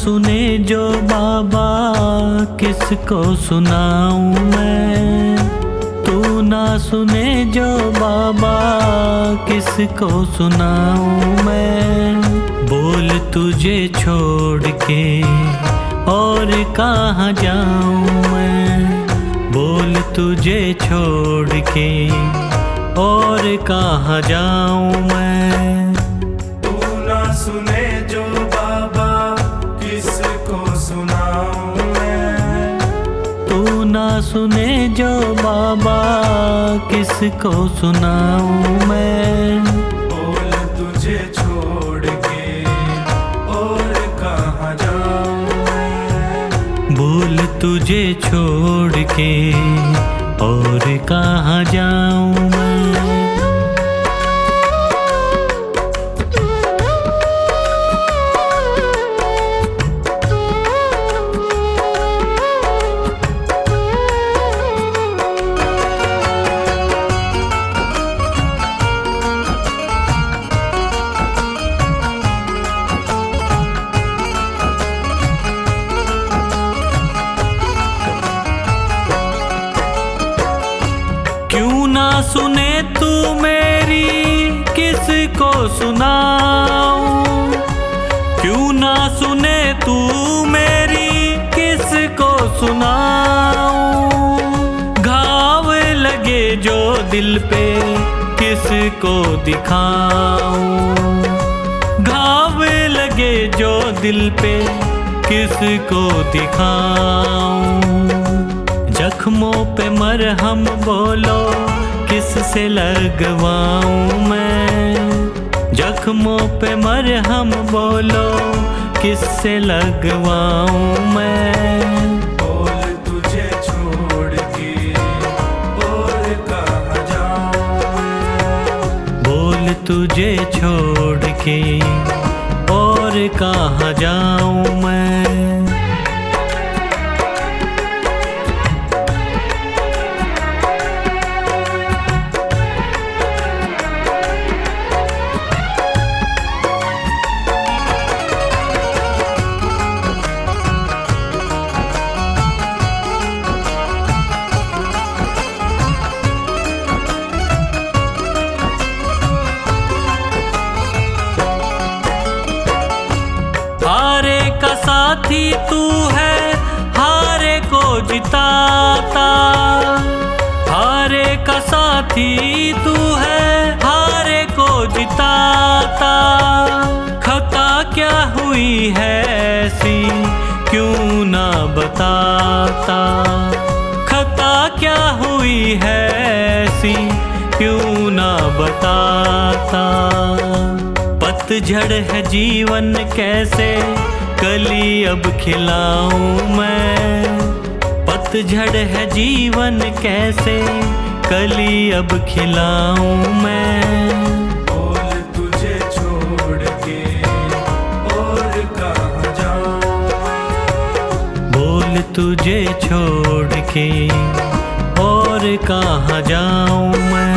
सुने जो बाबा किसको सुनाऊं मैं। तू ना सुने जो बाबा किसको सुनाऊं मैं। बोल तुझे छोड़ के और कहाँ जाऊं मैं। बोल तुझे छोड़ के और कहाँ जाऊं मैं। तू ना सुने जो बाबा किसको सुनाऊं मैं। तू ना सुने जो बाबा किसको सुनाऊं मैं। बोल तुझे छोड़ के और कहाँ जाऊं मैं। बोल तुझे छोड़ के और कहाँ जाऊं मैं। क्यों ना सुने तू मेरी किसको सुनाऊं। क्यों ना सुने तू मेरी किसको सुनाऊं। घाव लगे जो दिल पे किसको दिखाऊं। घाव लगे जो दिल पे किसको दिखाऊं। जख्मों पे मरहम बोलो किससे लगवाऊं मैं। जख्मों पे मरहम बोलो किससे लगवाऊं मैं। बोल तुझे छोड़ के और कहाँ जाऊं मैं। बोल तुझे छोड़ के और कहाँ जाऊं मैं। हारे का साथी तू है हारे को जिताता। हारे का साथी तू है हारे को जिताता। खता क्या हुई है ऐसी क्यों ना बताता। खता क्या हुई है ऐसी क्यों ना बताता। पतझड़ है जीवन कैसे कली अब खिलाऊं मैं। पतझड़ है जीवन कैसे कली अब खिलाऊं मैं। बोल तुझे छोड़ के और कहाँ जाऊं मैं। बोल तुझे छोड़ के और कहाँ जाऊं मैं।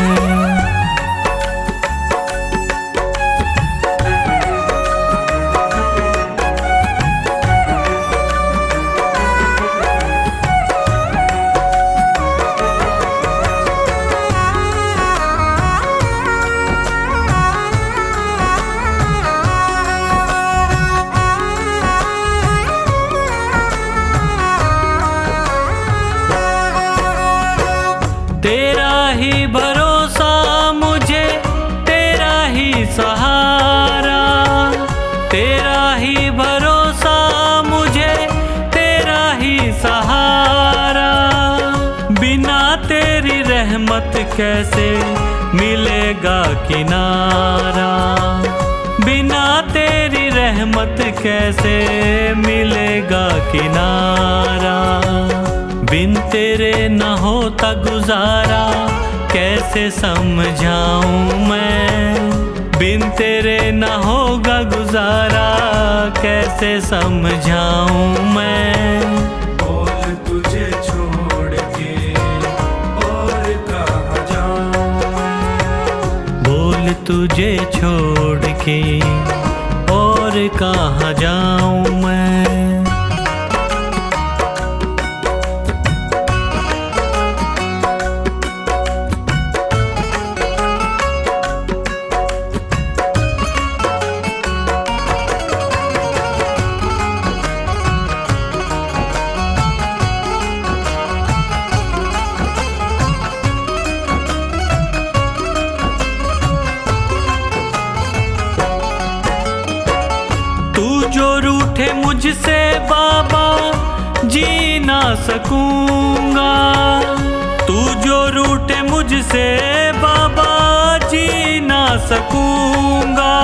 तेरा ही भरोसा मुझे तेरा ही सहारा। तेरा ही भरोसा मुझे तेरा ही सहारा। बिना तेरी रहमत कैसे मिलेगा किनारा। बिना तेरी रहमत कैसे मिलेगा किनारा। बिन तेरे न होता गुजारा कैसे समझाऊं मैं। बिन तेरे न होगा गुजारा कैसे समझाऊं मैं। बोल तुझे छोड़ के और कहाँ जाऊं मैं। बोल तुझे छोड़ के और कहाँ जाऊं मैं। बाबा जी ना सकूंगा। तू जो रूठे मुझसे बाबा जी ना सकूंगा।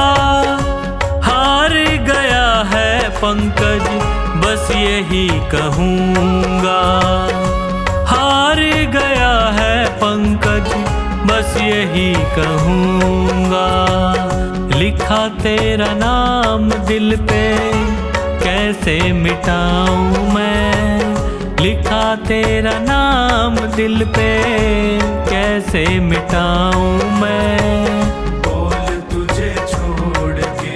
हार गया है पंकज बस यही कहूँगा। हार गया है पंकज बस यही कहूँगा। लिखा तेरा नाम दिल पे कैसे मिटाऊँ मैं। लिखा तेरा नाम दिल पे कैसे मिटाऊँ मैं। बोल तुझे छोड़ के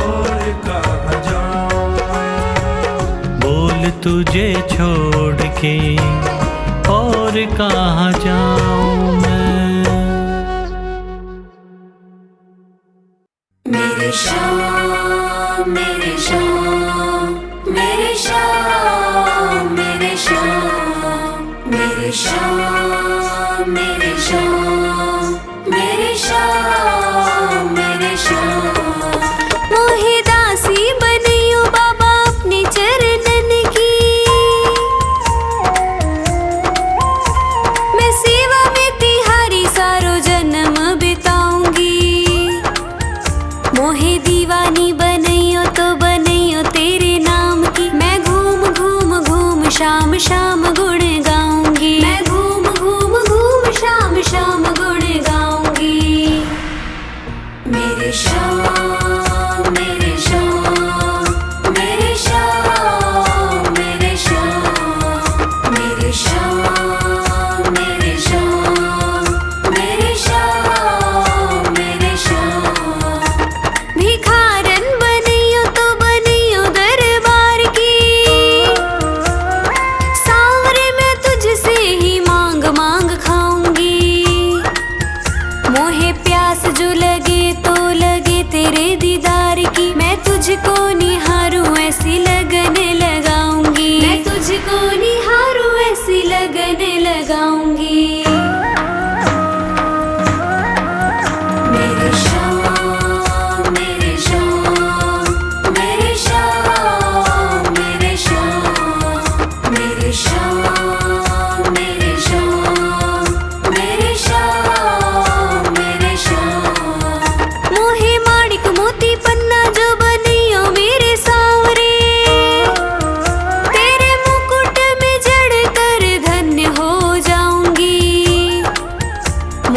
और कहाँ जाऊँ मैं। बोल तुझे छोड़ के और कहाँ जाऊँ मैं। मेरे श्याम मेरे श्याम मेरे श्याम मेरे श्याम मेरे श्याम मेरे श्याम मेरे श्याम मेरे श्याम। मोहे दासी बनियो बाबा अपने चरणन की। मैं सेवा में तिहारी सारो जन्म बिताऊंगी। मोहे दीवानी बनैयो तो बनैयो तेरे नाम की। मैं घूम घूम घूम शाम शाम गुण गाऊंगी। मैं घूम घूम घूम शाम शाम गुण गाऊंगी। मेरे श्याम मेरे श्याम मेरे श्याम मेरे श्याम मेरे श्याम मेरे श्याम मेरे श्याम मेरे श्याम। भिखारन बनियो तो बनियो दरबार की। सांवरे मैं तुझसे ही मांग मांग खाऊंगी। मोहे प्यास जो लगे तो लगे तेरे दीदार की। मैं तुझको निहारूं ऐसी लगन लगाऊंगी। मैं तुझको निहारूं ऐसी लगन लगाऊंगी। मेरे श्याम मेरे श्याम मेरे श्याम मेरे श्याम मेरे श्याम मेरे श्याम मेरे श्याम मेरे श्याम। मोहे माणिक मोती पन्ना जो बनियो मेरे सांवरे। तेरे मुकुट में जड़ कर धन्य हो जाऊंगी।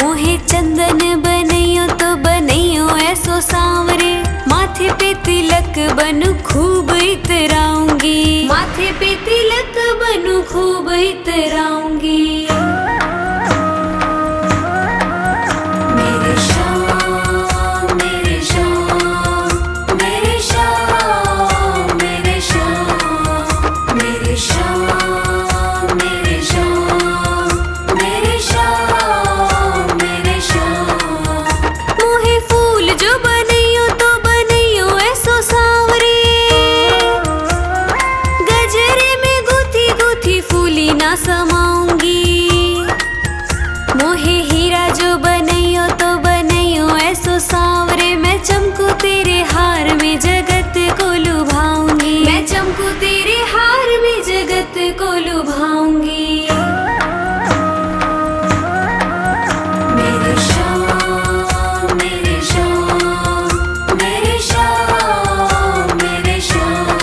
मोहे चंदन बनैयो तो बनैयो ऐसो सांवरे। माथे पे तिलक बनू खूब इतराऊंगी। माथे पे तिलक बनू खूब इतराऊंगी। मेरे श्याम मेरे श्याम मेरे श्याम मेरे श्याम मेरे श्याम मेरे श्याम मेरे श्याम मेरे श्याम। मोहे फूल जो बनैयो तो बनैयो ऐसो सांवरे। गजरे में गुथी गुथी फूली ना समाऊंगी। मोहे हीरा जो बनैयो तो बनैयो ऐसो सांवरे। मैं चमकू तेरे हार में जगत को लुभाऊंगी। मैं चमकू तेरे हार में जगत को लुभाऊंगी। मेरे श्याम मेरे श्याम मेरे श्याम मेरे श्याम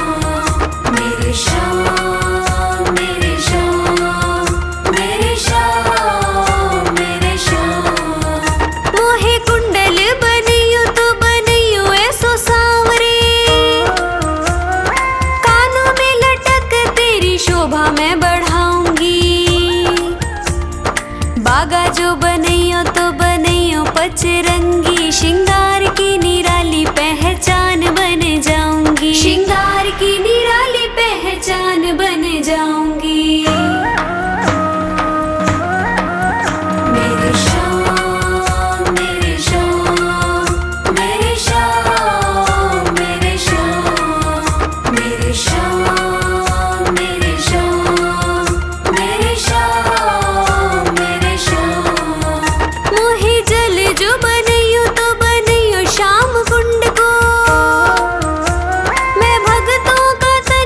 मेरे श्याम मेरे श्याम मेरे श्याम मेरे श्याम। मोहे कुंडल बनियो तो बनियो ऐसो सांवरे। कानों में लटक तेरी शोभा मैं बढ़ाऊंगी। बागा जो बनैयो तो बनैयो पचरंगी। श्रृंगार की निराली पहचान बन जाऊंगी। श्रृंगार की निराली पहचान बन जाऊंगी। मेरे श्याम मेरे श्याम मेरे श्याम मेरे श्याम मेरे श्याम मेरे श्याम मेरे श्याम मेरे श्याम। मोहे जल जो बनैयो तो बनैयो श्याम कुंड को। मैं भक्तों का तन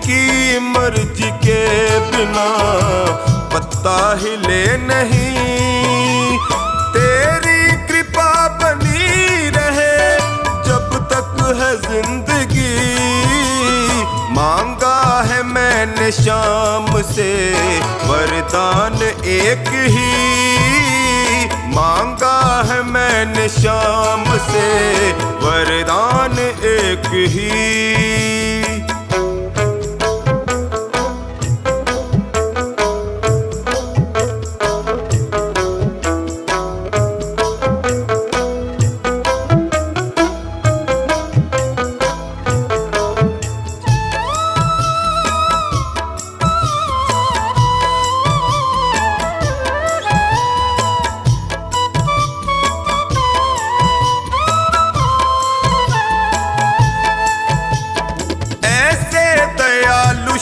की मर्जी के बिना पत्ता हिले नहीं। तेरी कृपा बनी रहे जब तक है जिंदगी। मांगा है मैंने शाम से वरदान एक ही। मांगा है मैंने शाम से वरदान एक ही।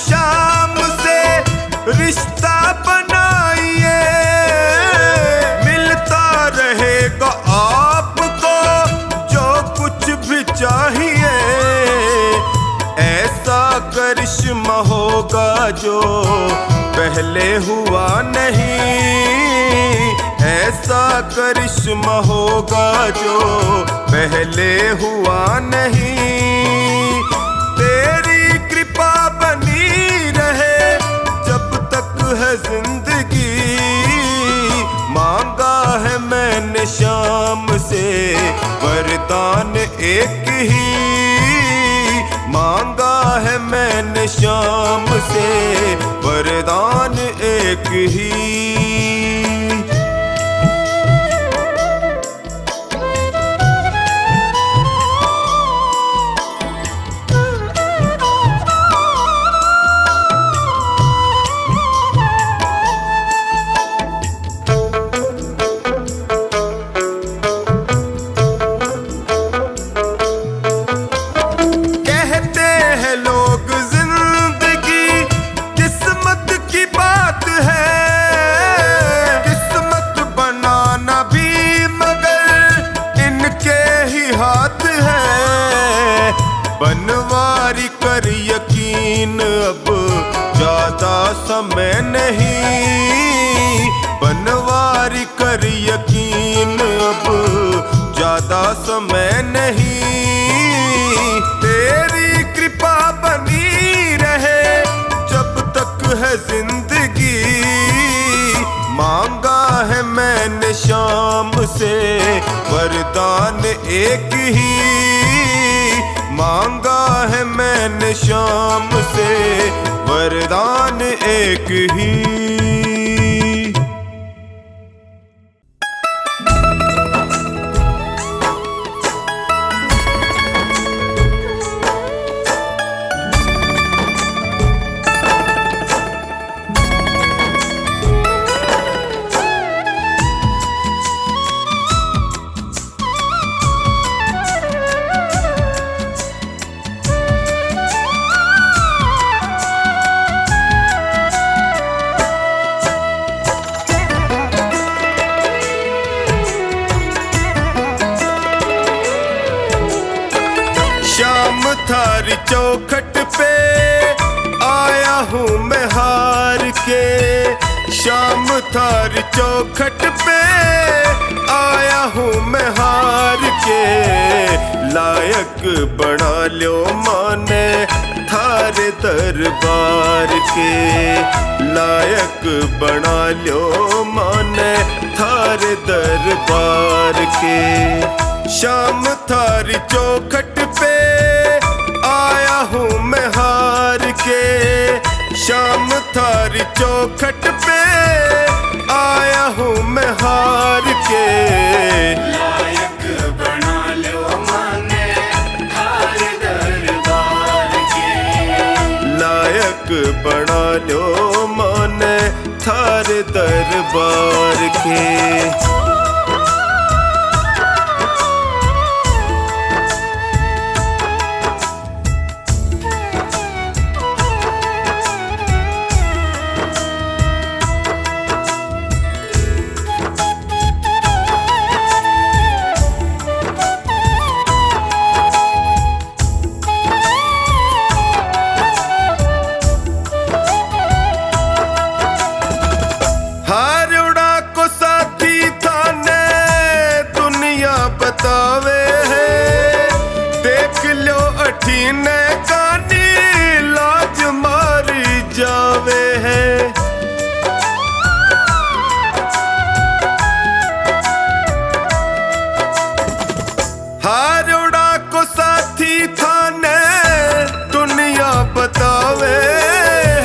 शाम से रिश्ता बनाइए, मिलता रहेगा आपको जो कुछ भी चाहिए। ऐसा करिश्मा होगा जो पहले हुआ नहीं। ऐसा करिश्मा होगा जो पहले हुआ नहीं। तेरी कृपा बनी रहे जब तक है जिंदगी। मांगा है मैंने शाम से वरदान एक ही। मांगा है मैंने शाम से वरदान एक ही। बनवारी कर यकीन अब ज्यादा समय नहीं। बनवारी कर यकीन अब ज्यादा समय नहीं। तेरी कृपा बनी रहे जब तक है जिंदगी। मांगा है मैंने शाम से वरदान एक ही। मांगा है मैंने शाम से वरदान एक ही। शाम थारी चौखट पे आया हूँ मैं हार के। शाम थारी चौखट पे आया हूँ मैं हार के। लायक बना लो माने थारे दरबार के। लायक बना लो माने थारे दरबार के। शाम थारी चौखट पे आया हूँ मैं हार के। शाम थारी चौखट पे आया हूँ मैं हार के। लायक बना लो माने थारे दरबार के। लायक बना लो माने थारे दरबार के। अठीने कानी लाज मारी जावे है। हारोड़ा को साथी थाने दुनिया बतावे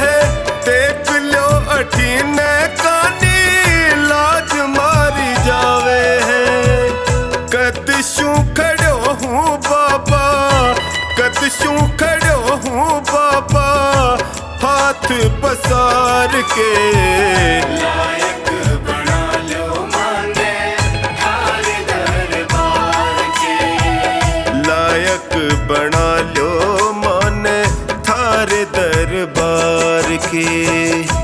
है। देख लो अठीने कानी लाज मारी जावे है। कद शू खड़ो हूँ बाबा, कद शू खड़ो हूँ बाबा, हाथ पसार के। लायक बना लो माने थारे दरबार के। लायक बना लो माने थारे दरबार के।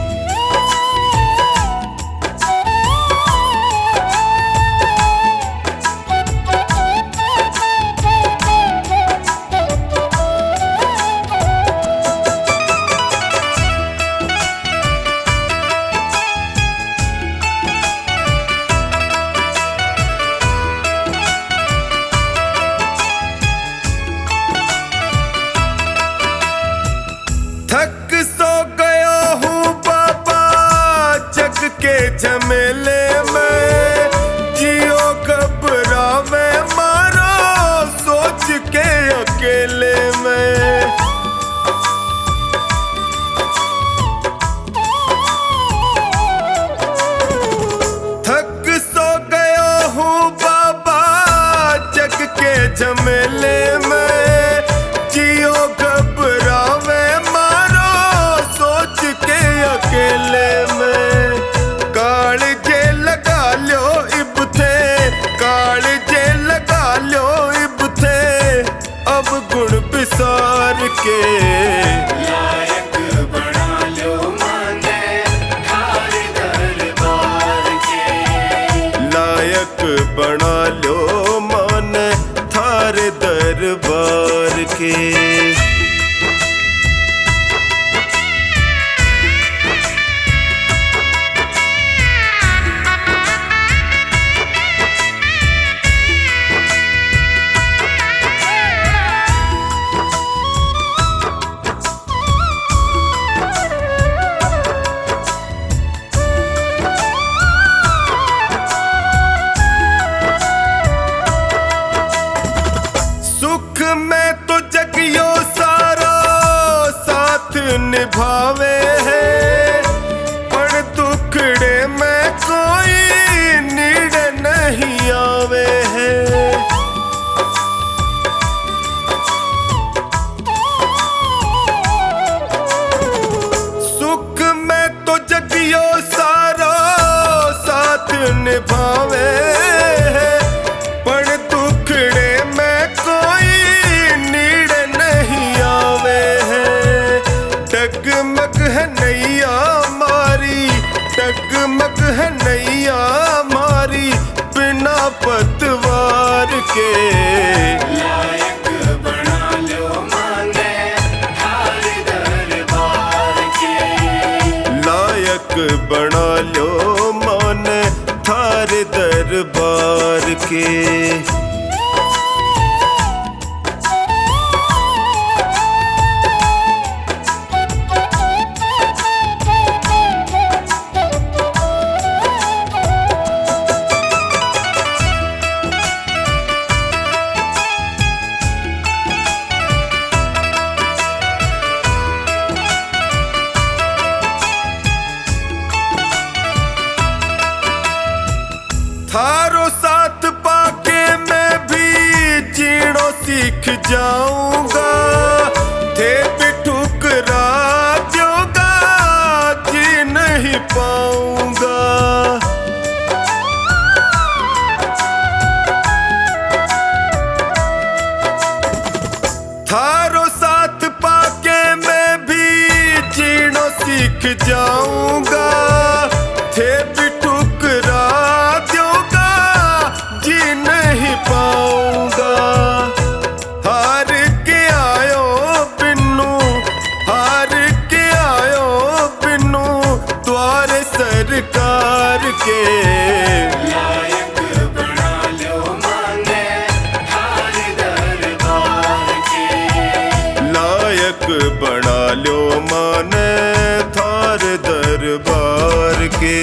थक सो गया हूँ बाबा जग के झमेले में। जियो घबरावे मारो सोच के अकेले में। थक सो गया हूँ बाबा जग के झमेले में। जियो घबरावे मारो सोच के अकेले में। काल जे लगा लो इब थे, काल जे लगा लो इब थे, अब गुण बिसार के। लायक बना लो माने थारे दरबार के। लायक बना लो माने थारे दरबार के। सुख में तो जगियो सारा साथ निभावे है। पर दुखड़े में कोई नीड़ नहीं आवे है। सुख में तो जगियो सारा साथ निभावे है। पर दुखड़े में कोई नीड़ नहीं आवे है। डगमग है नैया मारी, डगमग है नैया मारी, बिना पतवार के। लायक बना लो माने थारे दरबार के। लायक बना लो माने थारे दरबार के। थारो साथ पाके मैं भी जीणो सीख जाऊंगा। थे भी ठुकरा जोगा जी नहीं पाऊंगा। थारो साथ पाके मैं भी जीणो सीख जाऊंगा। थे भी ठुकरा जोगा जी नहीं पाऊंगा। हार के आयो बिन्नू, हार के आयो बिन्नू, द्वारे सरकार के। लायक बना लो माने थारे दरबार के। लायक बना लो माने थार दरबार के।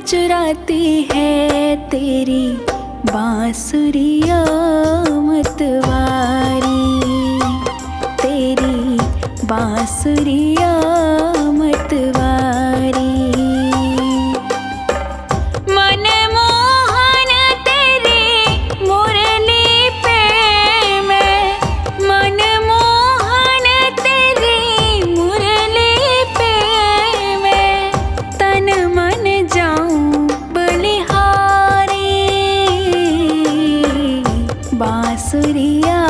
चुराती है तेरी बांसुरिया मतवारी, तेरी बांसुरिया मतवारी। मनमोहन तेरी मुरली पे मैं, मनमोहन तेरी मुरली पे मैं तन मन जाऊं बलिहारी, बांसुरिया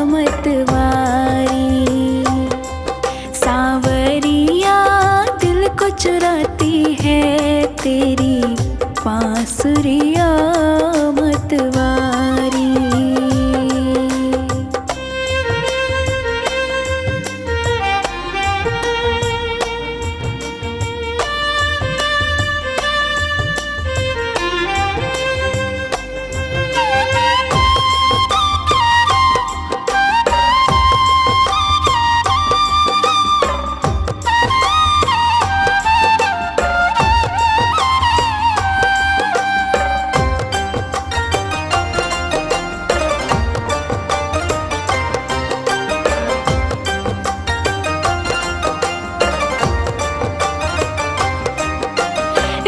मतवारी। सांवरिया दिल को चुराती है तेरी बांसुरिया मतवारी।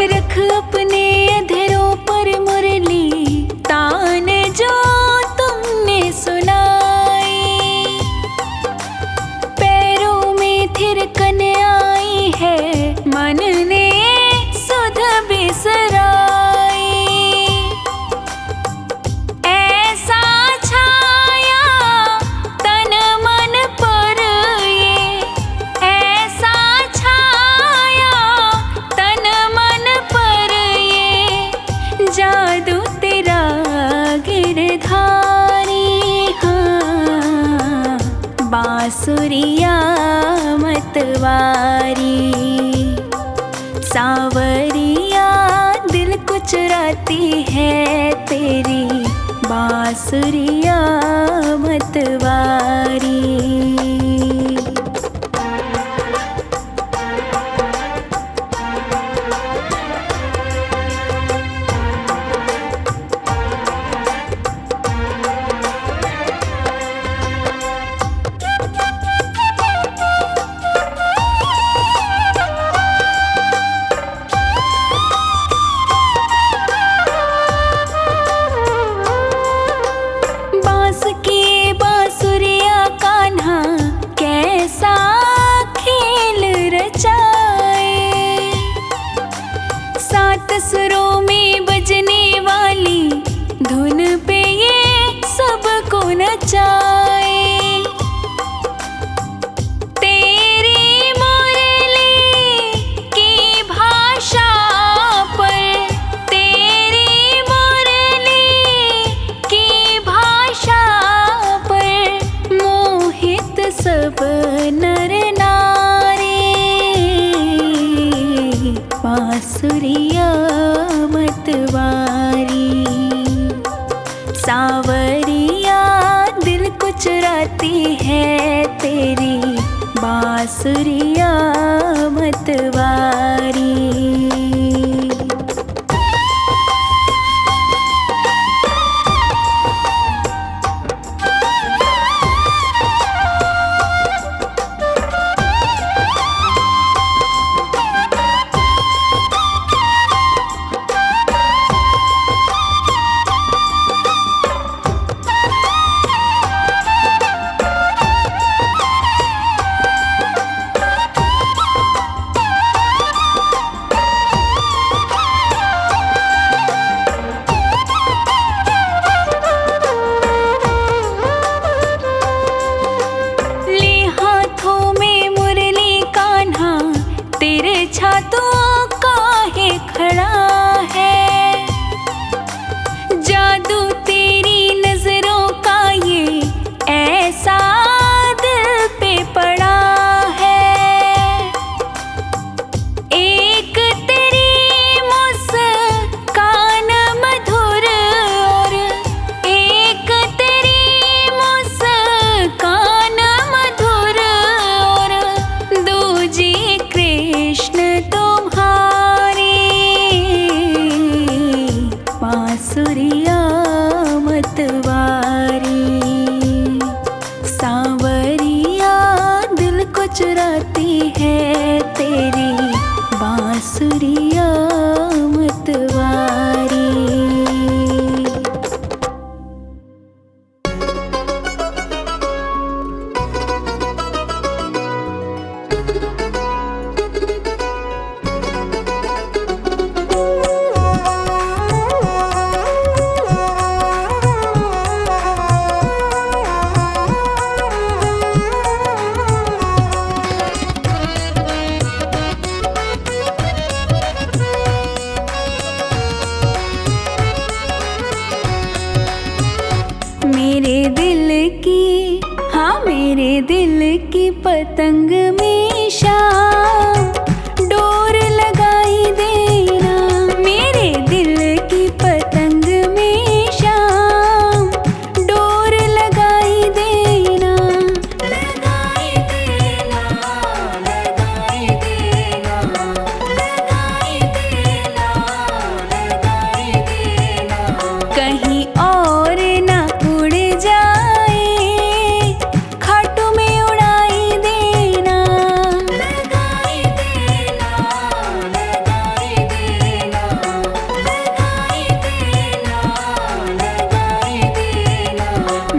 रख अपने अधरों पर मुरली तान जो तुमने सुनाई, पैरों में थिरकन आई है मन ने सुध बिसराई। ऐसा छाया तन मन पर ये, ऐसा छाया तन मन पर ये जादू तेरा गिरधारी। हाँ, बांसुरिया मतवारी। सांवरिया दिल को चुराती है तेरी बांसुरिया मतवारी। बांस की बांसुरिया कान्हा कैसा खेल रचाए, सात सुरों में बजने वाली धुन पे ये सबको नचाए। तेरी मुरली की भाषा पर, तेरी मुरली की भाषा पर मोहित सब नर नारी, बांसुरिया मतवारी। सांवरिया दिल को चुराती है तेरी बांसुरिया मतवारी। कृष्ण तुम्हारी बांसुरिया मतवारी। मेरे दिल की, हाँ मेरे दिल की पतंग में शाम डोर लगाई देना। मेरे दिल की पतंग में शाम डोर लगाई देना। लगाई देना, लगाई देना, लगाई देना, लगाई देना। कहीं और ना उड़ जाए, खाटू में उड़ाई देना। लगाई देना, लगाई देना, लगाई देना, लगाई देना।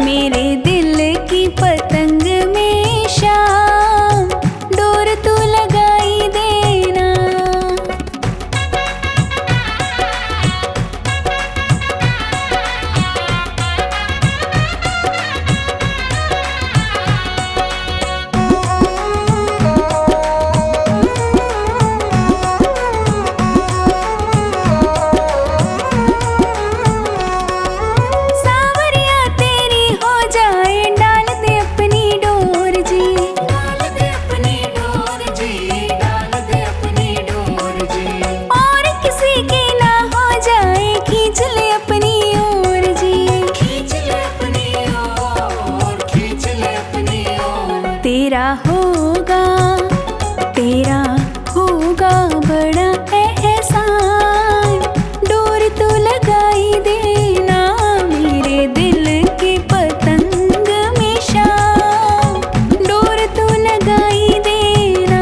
मेरे दिल की पतंग में शाम डोर तू लगाई देना। सावरिया तेरी हो जाए, डाल दे अपनी डोर जी। डाल दे अपनी डोर जी, डाल दे अपनी डोर जी। और किसी की ना हो जाए, खींच ले अपनी ओर जी। खींच ले अपनी ओर, खींच ले अपनी ओर। तेरा होगा बड़ा एहसान, डोर तू लगाई देना। मेरे दिल की पतंग में शाम डोर तू लगाई देना।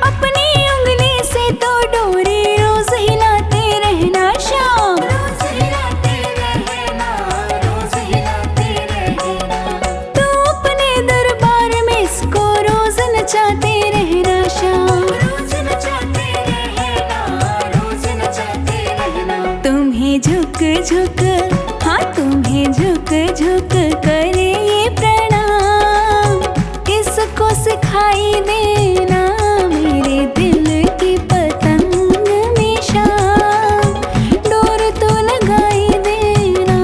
अपनी उंगली से तो डोरे रोज हिलाते रहना शाम। रोज हिलाते रहना, रोज हिलाते रहना। तू अपने दरबार में इसको रोज नचाते रहना शाम। रोज नचाते रहना, रोज नचाते रहना। तुम्हें झुक झुक, हाँ तुम्हें झुक झुक करे ये प्रणाम, इसको सिखाई देना। मेरे दिल की पतंग में शाम डोर तू लगाई देना।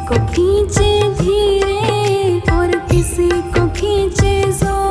को खींचे धीरे और किसी को खींचे जोर।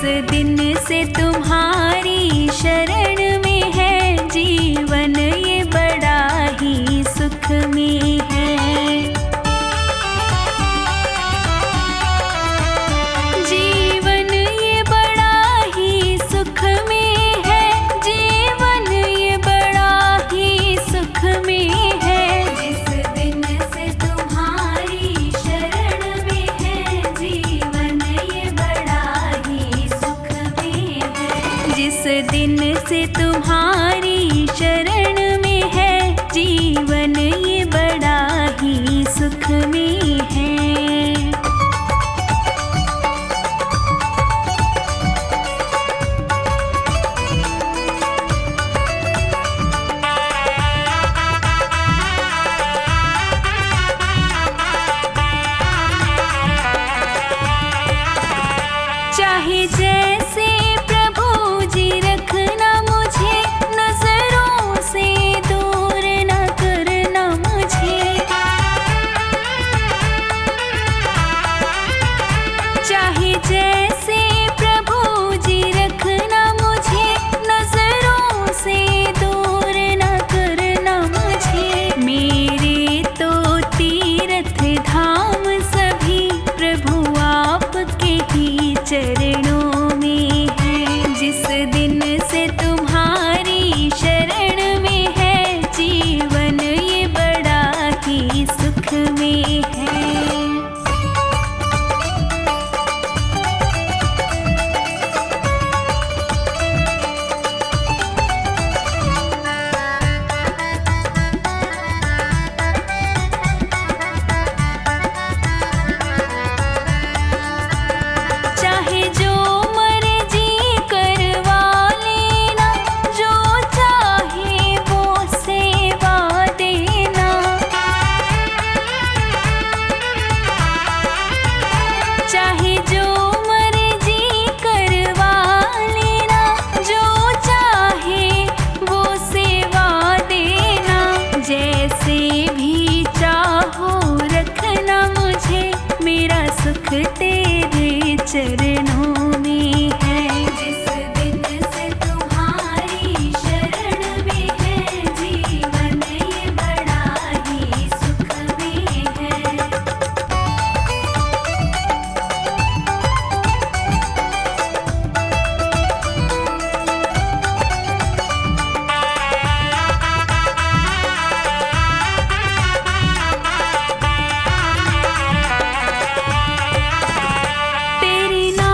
दिन से तुम्हारी शरण में है जीवन, ये बड़ा ही सुख में है। जीवन ये बड़ा ही सुख में है, जीवन ये बड़ा ही सुख में है। जिस दिन से तुम्हारी शरण में है जीवन, ये बड़ा ही सुख में है। जिस दिन से तुम्हारी शरण में है जीवन, ये बड़ा ही सुख में है। चाहे जैसे प्रभु जी रखना मुझे, नजरों से दूर न करना मुझे। चाहे जैसे प्रभु जी रखना मुझे, नजरों से दूर न करना मुझे। मेरे तो तीर्थ धाम सभी प्रभु आपके ही चरणों में है। जिस दिन से तुम्हारी शरण में है जीवन, ये बड़ा ही सुख में है। चाहे जो मर्जी करवा लेना, जो चाहे वो सेवा देना। चाहे जो मर्जी करवा लेना, जो चाहे वो सेवा देना। जैसे भी चाहो रखना मुझे, मेरा सुख तेरे चरणों में है। जिस दिन से तुम्हारी शरण में है जीवन, ये बड़ा ही सुख में है। तेरे नाम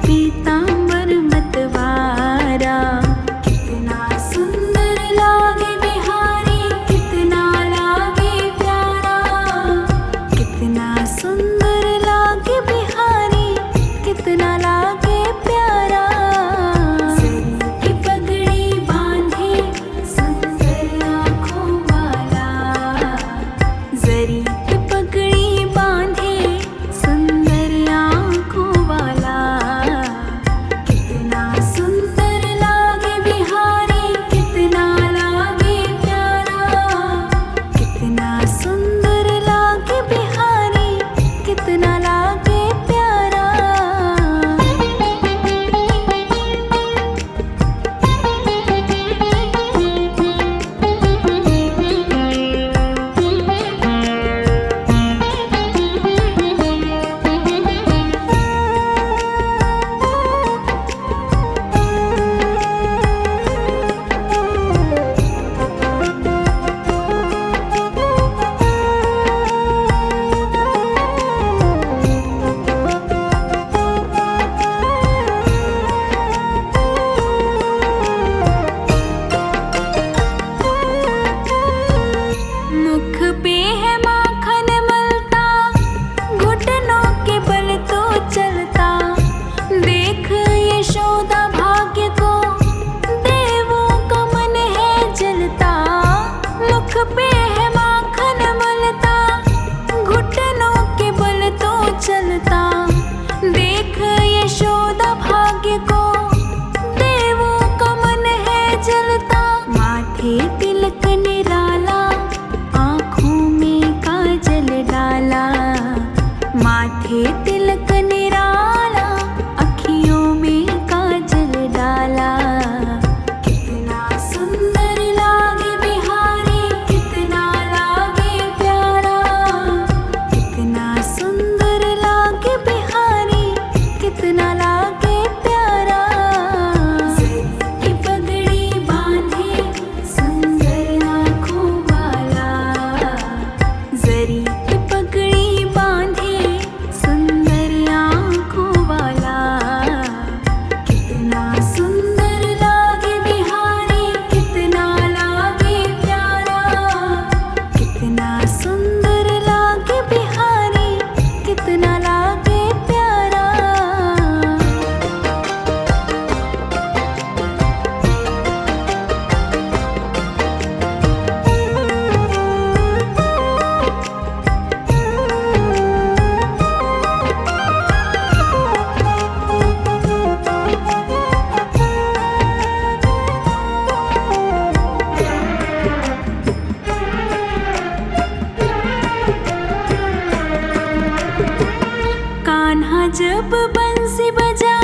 पीतांबर मतवारा। कितना सुंदर लागे बिहारी, कितना लागे प्यारा। कितना सुंदर लागे बिहारी, कितना लागे प्यारा। जरी की पगड़ी बांधे सुंदर आँखों वाला। जरी की पगड़ी बांधे सुंदर आँखों वाला। कितना सुंदर लागे बिहारी, कितना लागे प्यारा। कितना सुंदर लागे बिहारी, कितना लागे प्यारा। मुख पे है माखन मलता, घुटनों के बल तो चलता। देख यशोदा भाग्य को, देवों का मन है जलता। मुख पे है माखन मलता, घुटनों के बल तो चलता। देख यशोदा भाग्य को, देवों का मन है जलता। माथे तिलक निराला, आँखों में काजल डाला। माथे तिलक निराला, अखियों में काजल डाला। कितना सुंदर लागे बिहारी, कितना लागे प्यारा। कितना सुंदर लागे बिहारी, कितना लागे प्यारा। जरी की पगड़ी बांधे सुंदर आँखों वाला। जरी की पगड़ी बांधे सुंदर आँखों वाला। कितना सुंदर लागे बिहारी, कितना लागे प्यारा। कितना सुंदर लागे बिहारी, कितना लागे प्यारा। कान्हा जब बंसी बजा